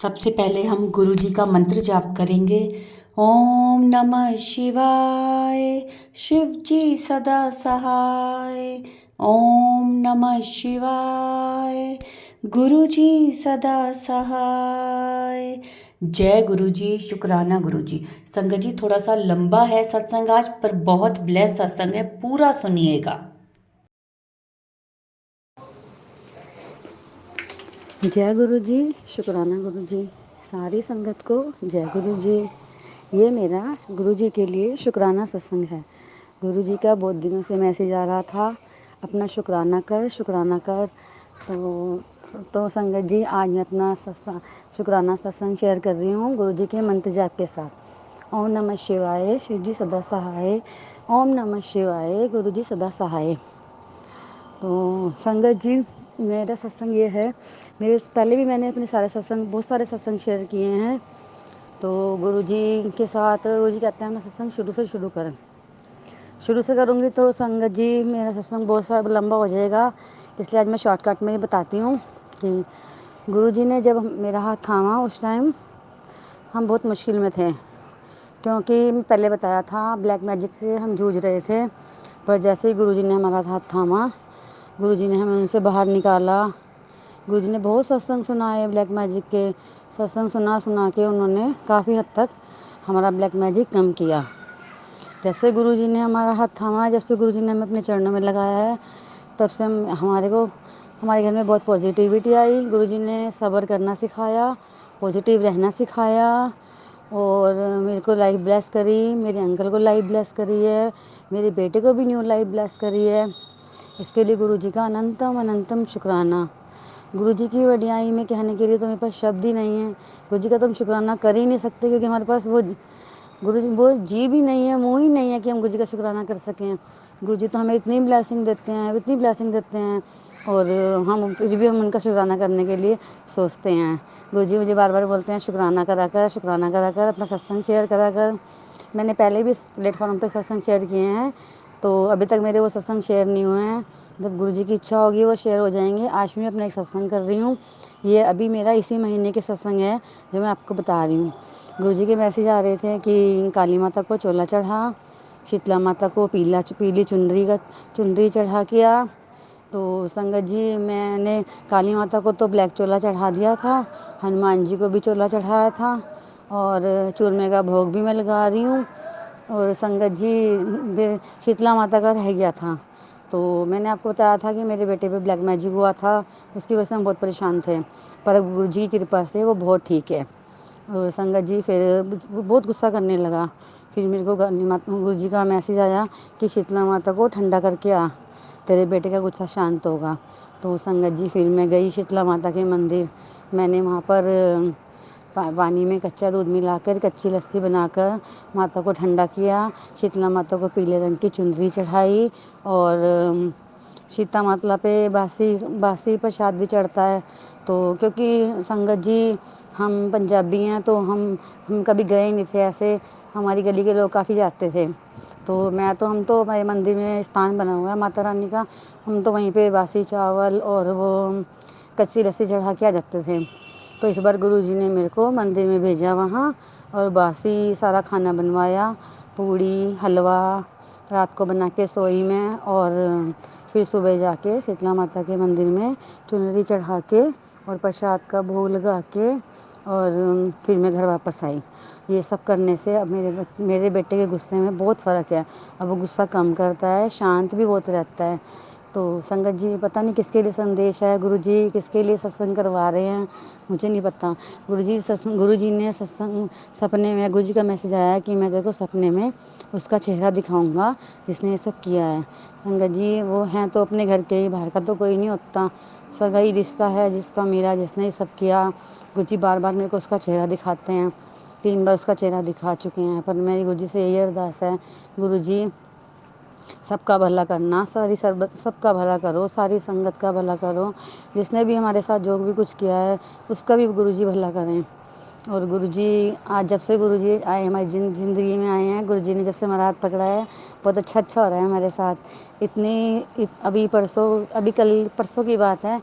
सबसे पहले हम गुरु जी का मंत्र जाप करेंगे। ओम नमः शिवाय, शिव जी सदा सहाय। ओम नमः शिवाय, गुरु जी सदा सहाय। जय गुरु जी, शुक्राना गुरु जी। संगत जी, थोड़ा सा लंबा है सत्संग आज, पर बहुत ब्लेस सत्संग है, पूरा सुनिएगा। जय गुरु जी, शुक्राना गुरु जी। सारी संगत को जय गुरु जी। ये मेरा गुरु जी के लिए शुक्राना सत्संग है। गुरु जी का बहुत दिनों से मैसेज आ रहा था, अपना शुक्राना कर, शुक्राना कर। तो संगत जी, आज मैं अपना शुक्राना सत्संग शेयर कर रही हूँ गुरु जी के मंत्र जाप के साथ। ओम नमः शिवाय, शिव जी सदा सहाय। ओम नमः शिवाय, गुरु जी सदा सहाय। तो संगत जी, मेरा सत्संग ये है, मेरे पहले भी मैंने अपने बहुत सारे सत्संग शेयर किए हैं। तो गुरु जी के साथ गुरु जी कहते हैं मैं सत्संग शुरू से शुरू से करूँगी तो संगत जी मेरा सत्संग बहुत सारा लंबा हो जाएगा, इसलिए आज मैं शॉर्टकट में ही बताती हूँ कि गुरु जी ने जब मेरा हाथ थामा उस टाइम हम बहुत मुश्किल में थे, क्योंकि पहले बताया था ब्लैक मैजिक से हम जूझ रहे थे। पर जैसे ही गुरु जी ने हमारा हाथ थामा, गुरु जी ने हमें उनसे बाहर निकाला। गुरु जी ने बहुत सत्संग सुनाए ब्लैक मैजिक के। सत्संग सुना के उन्होंने काफ़ी हद तक हमारा ब्लैक मैजिक कम किया। जब से गुरु जी ने हमारा हाथ थामा, जब से गुरु जी ने हमें अपने चरणों में लगाया है, तब से हमारे घर में बहुत पॉजिटिविटी आई। गुरु जी ने सब्र करना सिखाया, पॉजिटिव रहना सिखाया, और मेरे को लाइफ ब्लेस करी, मेरे अंकल को लाइफ ब्लेस करी है, मेरे बेटे को भी न्यू लाइफ ब्लेस करी है। इसके लिए गुरु जी का अनंतम अनंतम शुक्राना। गुरु जी की वडियाई में कहने के लिए तो मेरे पास शब्द ही नहीं है। गुरु जी का तो हम शुक्राना कर ही नहीं सकते, क्योंकि हमारे पास वो जी भी नहीं है, मुँह ही नहीं है कि हम गुरु जी का शुक्राना कर सकें। गुरु जी तो हमें इतनी ब्लेसिंग देते हैं, और फिर भी हम उनका शुक्राना करने के लिए सोचते हैं। गुरु जी मुझे बार बार बोलते हैं शुक्राना करा कर, अपना सत्संग शेयर करा कर। मैंने पहले भी इस प्लेटफॉर्म पे सत्संग शेयर किए हैं, तो अभी तक मेरे वो सत्संग शेयर नहीं हुए हैं। जब गुरु जी की इच्छा होगी वो शेयर हो जाएंगे। आज मैं अपना एक सत्संग कर रही हूँ, ये अभी मेरा इसी महीने के सत्संग है जो मैं आपको बता रही हूँ। गुरु जी के मैसेज आ रहे थे कि काली माता को चोला चढ़ा, शीतला माता को पीली चुनरी चढ़ा किया। तो संगत जी, मैंने काली माता को तो ब्लैक चोला चढ़ा दिया था, हनुमान जी को भी चोला चढ़ाया था, और चूरमे का भोग भी मैं लगा रही हूँ। और संगत जी, शीतला माता का रह गया था। तो मैंने आपको बताया था कि मेरे बेटे पे ब्लैक मैजिक हुआ था, उसकी वजह से हम बहुत परेशान थे, पर गुरु जी की कृपा से वो बहुत ठीक है। और संगत जी फिर बहुत गुस्सा करने लगा। फिर मेरे को गुरु जी का मैसेज आया कि शीतला माता को ठंडा करके आ, तेरे बेटे का गुस्सा शांत होगा। तो संगत जी, फिर मैं गई शीतला माता के मंदिर। मैंने वहाँ पर पानी में कच्चा दूध मिलाकर कच्ची लस्सी बनाकर माता को ठंडा किया। शीतला माता को पीले रंग की चुनरी चढ़ाई, और सीता माता पे बासी प्रसाद भी चढ़ता है। तो क्योंकि संगत जी हम पंजाबी हैं, तो हम कभी गए नहीं थे ऐसे, हमारी गली के लोग काफ़ी जाते थे। तो हम तो हमारे मंदिर में स्थान बना हुआ है माता रानी का, हम तो वहीं पे बासी चावल और वो कच्ची लस्सी चढ़ा के आ जाते थे। तो इस बार गुरु जी ने मेरे को मंदिर में भेजा वहाँ, और बासी सारा खाना बनवाया, पूड़ी हलवा रात को बना के सोई में, और फिर सुबह जाके शीतला माता के मंदिर में चुनरी चढ़ा के और प्रसाद का भोग लगा के, और फिर मैं घर वापस आई। ये सब करने से अब मेरे बेटे के गुस्से में बहुत फ़र्क है। अब वो गुस्सा कम करता है, शांत भी बहुत रहता है। तो संगत जी, पता नहीं किसके लिए संदेश है, गुरु जी किसके लिए सत्संग करवा रहे हैं, मुझे नहीं पता। गुरु जी ने सत्संग सपने में गुरु जी का मैसेज आया कि मैं तेरे को सपने में उसका चेहरा दिखाऊंगा जिसने ये सब किया है। संगत जी, वो हैं तो अपने घर के ही, बाहर का तो कोई नहीं होता। सगाई रिश्ता है जिसका मेरा, जिसने ये सब किया। गुरु जी बार बार मेरे को उसका चेहरा दिखाते हैं, 3 बार उसका चेहरा दिखा चुके हैं। पर मेरी गुरु जी से यही अरदास है, गुरु जी सबका भला करना, सबका भला करो, सारी संगत का भला करो। जिसने भी हमारे साथ जो भी कुछ किया है उसका भी गुरु जी भला करें। और गुरु जी, आज जब से गुरु जी आए हमारी ज़िंदगी में आए हैं, गुरु जी ने जब से हमारा हाथ पकड़ा है, बहुत अच्छा हो रहा है हमारे साथ। अभी परसों की बात है,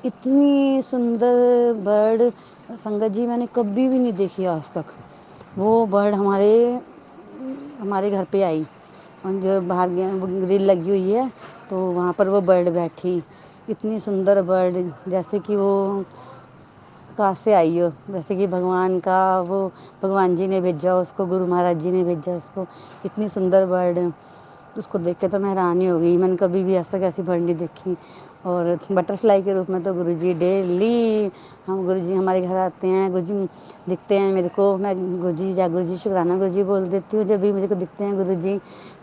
इतनी सुंदर बर्ड संगत जी मैंने कभी भी नहीं देखी आज तक। वो बर्ड हमारे घर पे आई और जो बाहर ग्रिल लगी हुई है तो वहाँ पर वो बर्ड बैठी। इतनी सुंदर बर्ड, जैसे कि वो कहाँ से आई हो, जैसे कि भगवान जी ने भेजा उसको, गुरु महाराज जी ने भेजा उसको। इतनी सुंदर बर्ड, उसको देख के तो मैं हैरानी हो गई। मैंने कभी भी आज तक ऐसी बर्ड नहीं देखी। और बटरफ्लाई के रूप में तो गुरुजी डेली गुरुजी हमारे घर आते हैं। गुरुजी दिखते हैं मेरे को, मैं गुरुजी जय गुरुजी शुक्राना गुरुजी बोल देती हूँ जब भी मुझे को दिखते हैं गुरुजी।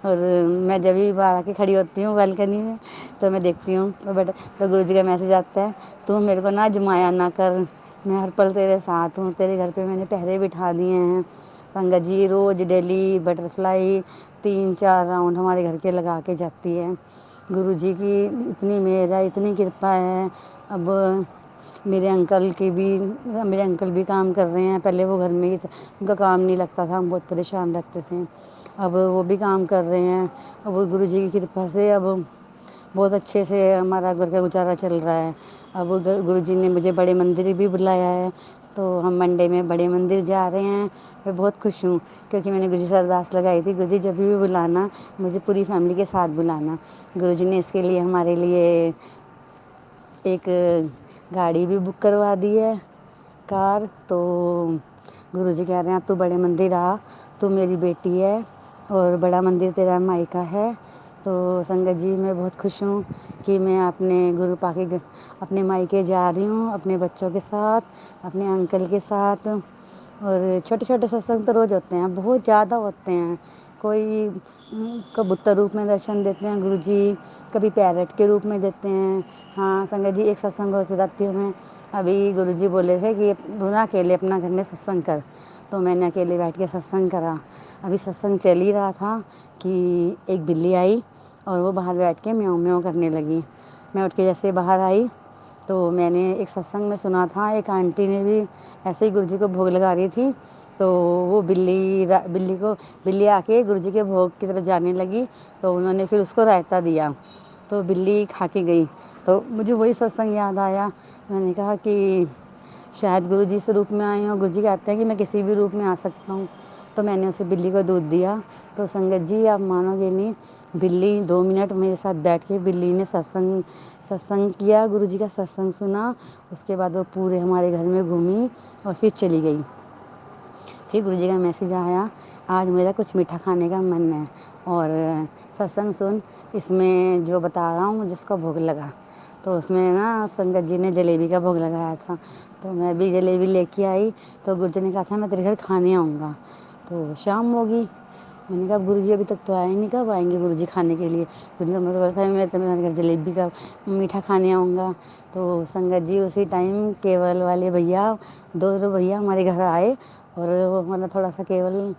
और मैं जब भी बाहर आके खड़ी होती हूँ बालकनी में तो मैं देखती हूँ तो गुरुजी का मैसेज आता है, तू मेरे को ना आजमाया ना कर, मैं हर पल तेरे साथ हूँ। तेरे घर पे मैंने पहरे बिठा दिए हैं। संगत जी रोज डेली बटरफ्लाई 3-4 राउंड हमारे घर के लगा के जाती है। गुरुजी की इतनी मेहर है, इतनी कृपा है। अब मेरे अंकल भी काम कर रहे हैं। पहले वो घर में ही थे, उनका काम नहीं लगता था, हम बहुत परेशान रहते थे। अब वो भी काम कर रहे हैं। अब वो गुरुजी की कृपा से अब बहुत अच्छे से हमारा घर का गुजारा चल रहा है। अब गुरुजी ने मुझे बड़े मंदिर भी बुलाया है, तो हम मंडे में बड़े मंदिर जा रहे हैं। मैं बहुत खुश हूँ क्योंकि मैंने गुरुजी से अरदास लगाई थी, गुरुजी जब भी बुलाना मुझे पूरी फैमिली के साथ बुलाना। गुरुजी ने इसके लिए हमारे लिए एक गाड़ी भी बुक करवा दी है, कार। तो गुरुजी कह रहे हैं अब तू बड़े मंदिर आ, तू मेरी बेटी है और बड़ा मंदिर तेरा मायका है। तो संगत जी मैं बहुत खुश हूँ कि मैं अपने गुरु पाके अपने मायके जा रही हूँ, अपने बच्चों के साथ, अपने अंकल के साथ। और छोटे छोटे सत्संग तो रोज़ होते हैं, बहुत ज़्यादा होते हैं। कोई कबूतर रूप में दर्शन देते हैं गुरुजी, कभी पैरट के रूप में देते हैं। हाँ संगत जी, एक सत्संग और सुनाती हूँ मैं। अभी गुरुजी बोले थे कि तू ना अकेले अपना घर में सत्संग कर, तो मैंने अकेले बैठ के सत्संग करा। अभी सत्संग चल ही रहा था कि एक बिल्ली आई और वो बाहर बैठ के म्याऊं म्याऊं करने लगी। मैं उठ के जैसे बाहर आई तो मैंने एक सत्संग में सुना था, एक आंटी ने भी ऐसे ही गुरुजी को भोग लगा रही थी, तो वो बिल्ली आके गुरुजी के भोग की तरफ जाने लगी, तो उन्होंने फिर उसको रायता दिया, तो बिल्ली खा के गई। तो मुझे वही सत्संग याद आया। मैंने कहा कि शायद गुरुजी इस रूप में आए हों। गुरुजी कहते हैं कि मैं किसी भी रूप में आ सकता हूँ। तो मैंने उसे बिल्ली को दूध दिया। तो संगत जी आप मानोगे नहीं, बिल्ली 2 मिनट मेरे साथ बैठ के बिल्ली ने सत्संग किया, गुरुजी का सत्संग सुना। उसके बाद वो पूरे हमारे घर में घूमी और फिर चली गई। फिर गुरुजी का मैसेज आया, आज मेरा कुछ मीठा खाने का मन है और सत्संग सुन, इसमें जो बता रहा हूँ मुझे उसका भोग लगा। तो उसमें ना संगत जी ने जलेबी का भोग लगाया था, तो मैं भी जलेबी लेके आई। तो गुरुजी ने कहा था मैं तेरे घर खाने आऊँगा। तो शाम होगी, मैंने कहा गुरुजी अभी तक तो आए नहीं, कब आएंगे गुरुजी खाने के लिए। गुरुजी ने बोला था मैं तुम्हारे घर जलेबी का मीठा खाने आऊँगा। तो संगत जी उसी टाइम केवल वाले भैया, 2 भैया हमारे घर आए और वो मतलब थोड़ा सा केवल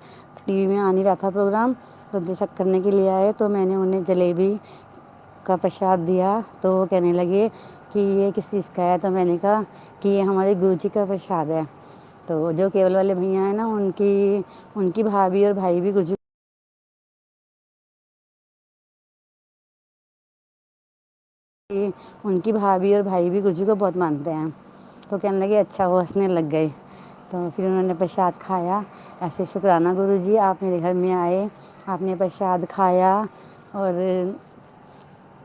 टीवी में आ नहीं रहा था प्रोग्राम, तो दर्शक करने के लिए आए। तो मैंने उन्हें जलेबी का प्रसाद दिया, तो वो कहने लगे कि ये किस चीज़ का है। तो मैंने कहा कि ये हमारे गुरुजी का प्रसाद है। तो जो केवल वाले भैया हैं ना, उनकी भाभी और भाई भी गुरुजी गुरुजी को बहुत मानते हैं। तो कहने लगे अच्छा, वो हंसने लग गए। तो फिर उन्होंने प्रसाद खाया। ऐसे शुक्राना गुरुजी, आप मेरे घर में आए, आपने प्रसाद खाया। और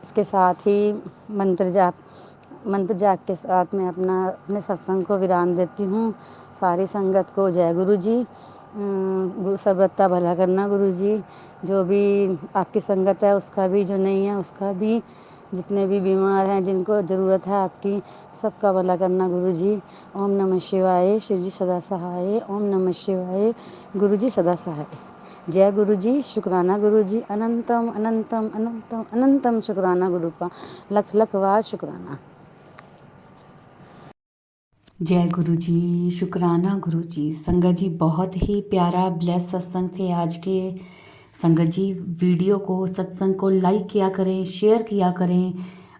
इसके साथ ही मंत्र जाप के साथ मैं अपने सत्संग को विराम देती हूँ। सारी संगत को जय गुरुजी। सर्वथा भला करना गुरुजी। जो भी आपकी संगत है उसका भी, जो नहीं है उसका भी, जितने भी बीमार हैं जिनको ज़रूरत है आपकी, सबका भला करना गुरुजी। ओम नमः शिवाय, शिव जी सदा सहाय। ओम नमः शिवाय, गुरुजी सदा सहाय। जय गुरुजी, शुक्राना गुरुजी, अनंतम अनंतम अनंतम अनंतम शुक्राना गुरुपा, लख लख बार शुक्राना। जय गुरु जी, शुक्राना गुरु जी। संगत जी बहुत ही प्यारा ब्लेस सत्संग थे आज के। संगत जी वीडियो को, सत्संग को लाइक किया करें, शेयर किया करें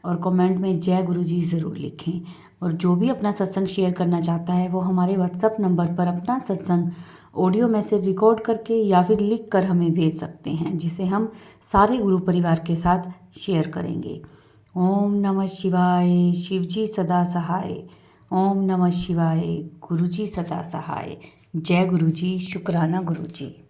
और कमेंट में जय गुरु जी ज़रूर लिखें। और जो भी अपना सत्संग शेयर करना चाहता है वो हमारे व्हाट्सएप नंबर पर अपना सत्संग ऑडियो मैसेज रिकॉर्ड करके या फिर लिख कर हमें भेज सकते हैं, जिसे हम सारे गुरु परिवार के साथ शेयर करेंगे। ओम नमः शिवाय, शिव जी सदा सहाय। ओम नमः शिवाय। गुरुजी सदा सहाय। जय गुरुजी। शुक्राना गुरुजी।